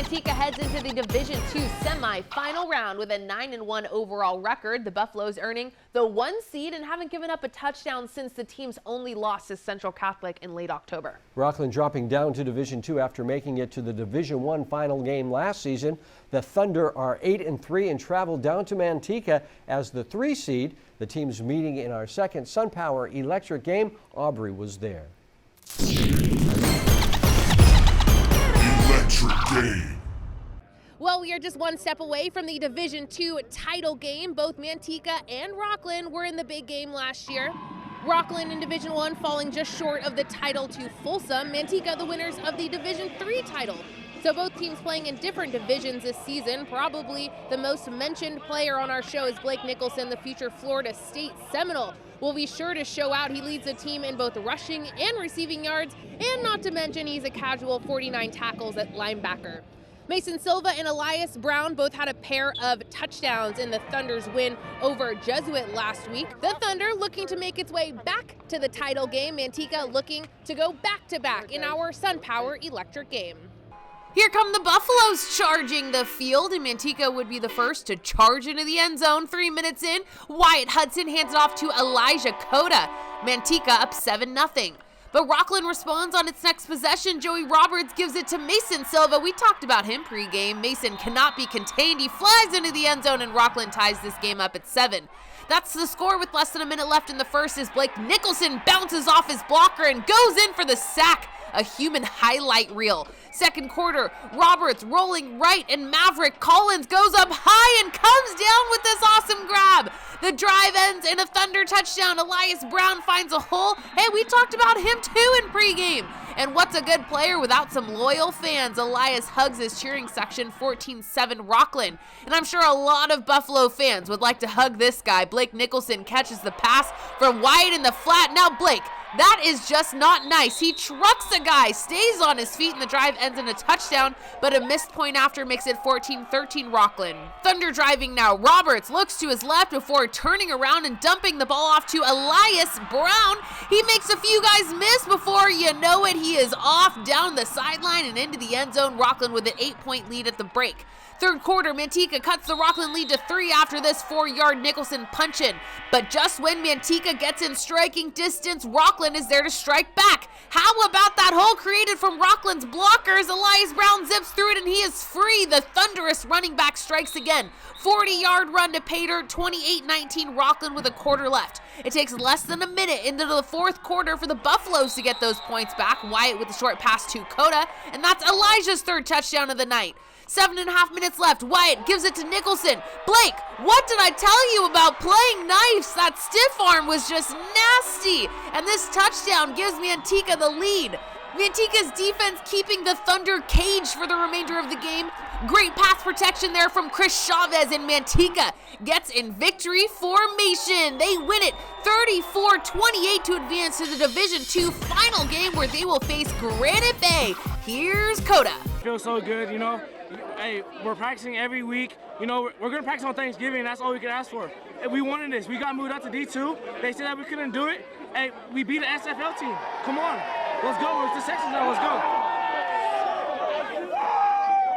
Manteca heads into the Division II semi-final round with a 9-1 overall record. The Buffaloes earning the 1 seed and haven't given up a touchdown since the team's only loss to Central Catholic in late October. Rocklin dropping down to Division II after making it to the Division I final game last season. The Thunder are 8-3 and travel down to Manteca as the 3 seed. The teams meeting in our second SunPower Electric game. Aubrey was there. Game. Well, we are just one step away from the Division II title game. Both Manteca and Rocklin were in the big game last year. Rocklin in Division I falling just short of the title to Folsom. Manteca the winners of the Division III title. So both teams playing in different divisions this season. Probably the most mentioned player on our show is Blake Nicholson, the future Florida State Seminole. Will be sure to show out. He leads the team in both rushing and receiving yards, and not to mention he's a casual 49 tackles at linebacker. Mason Silva and Elias Brown both had a pair of touchdowns in the Thunder's win over Jesuit last week. The Thunder looking to make its way back to the title game. Manteca looking to go back-to-back in our SunPower Electric game. Here come the Buffaloes charging the field, and Manteca would be the first to charge into the end zone. 3 minutes in, Wyatt Hudson hands it off to Elijah Cota. Manteca up 7-0. But Rocklin responds on its next possession. Joey Roberts gives it to Mason Silva. We talked about him pregame. Mason cannot be contained. He flies into the end zone, and Rocklin ties this game up at 7. That's the score with less than a minute left in the first as Blake Nicholson bounces off his blocker and goes in for the sack. A human highlight reel. Second quarter, Roberts rolling right, and Maverick Collins goes up high and comes down with this awesome grab. The drive ends in a Thunder touchdown. Elias Brown finds a hole. Hey, we talked about him too in pregame. And what's a good player without some loyal fans? Elias hugs his cheering section. 14-7 Rocklin. And I'm sure a lot of Buffalo fans would like to hug this guy. Blake Nicholson catches the pass from Wyatt in the flat. Now Blake, that is just not nice. He trucks a guy, stays on his feet, and the drive ends in a touchdown, but a missed point after makes it 14-13 Rocklin. Thunder driving now. Roberts looks to his left before turning around and dumping the ball off to Elias Brown. He makes a few guys miss before you know it. He is off down the sideline and into the end zone. Rocklin with an 8-point lead at the break. Third quarter, Manteca cuts the Rocklin lead to 3 after this 4-yard Nicholson punch-in. But just when Manteca gets in striking distance, Rocklin is there to strike back. How about that hole created from Rocklin's blockers? Elias Brown zips through it and he is free. The thunderous running back strikes again. 40-yard run to pay dirt, 28-19 Rocklin with a quarter left. It takes less than a minute into the fourth quarter for the Buffaloes to get those points back. Wyatt with a short pass to Cota, and that's Elijah's third touchdown of the night. 7.5 minutes left. Wyatt gives it to Nicholson. Blake, what did I tell you about playing nice? That stiff arm was just nasty. And this touchdown gives Manteca the lead. Manteca's defense keeping the Thunder caged for the remainder of the game. Great pass protection there from Chris Chavez, and Manteca gets in victory formation. They win it 34-28 to advance to the Division II final game where they will face Granite Bay. Here's Cota. Feels so good, you know. Hey, we're practicing every week. You know, we're going to practice on Thanksgiving, and that's all we can ask for. And we wanted this. We got moved up to D2. They said that we couldn't do it. Hey, we beat an SFL team. Come on. Let's go. It's the section now. Let's go.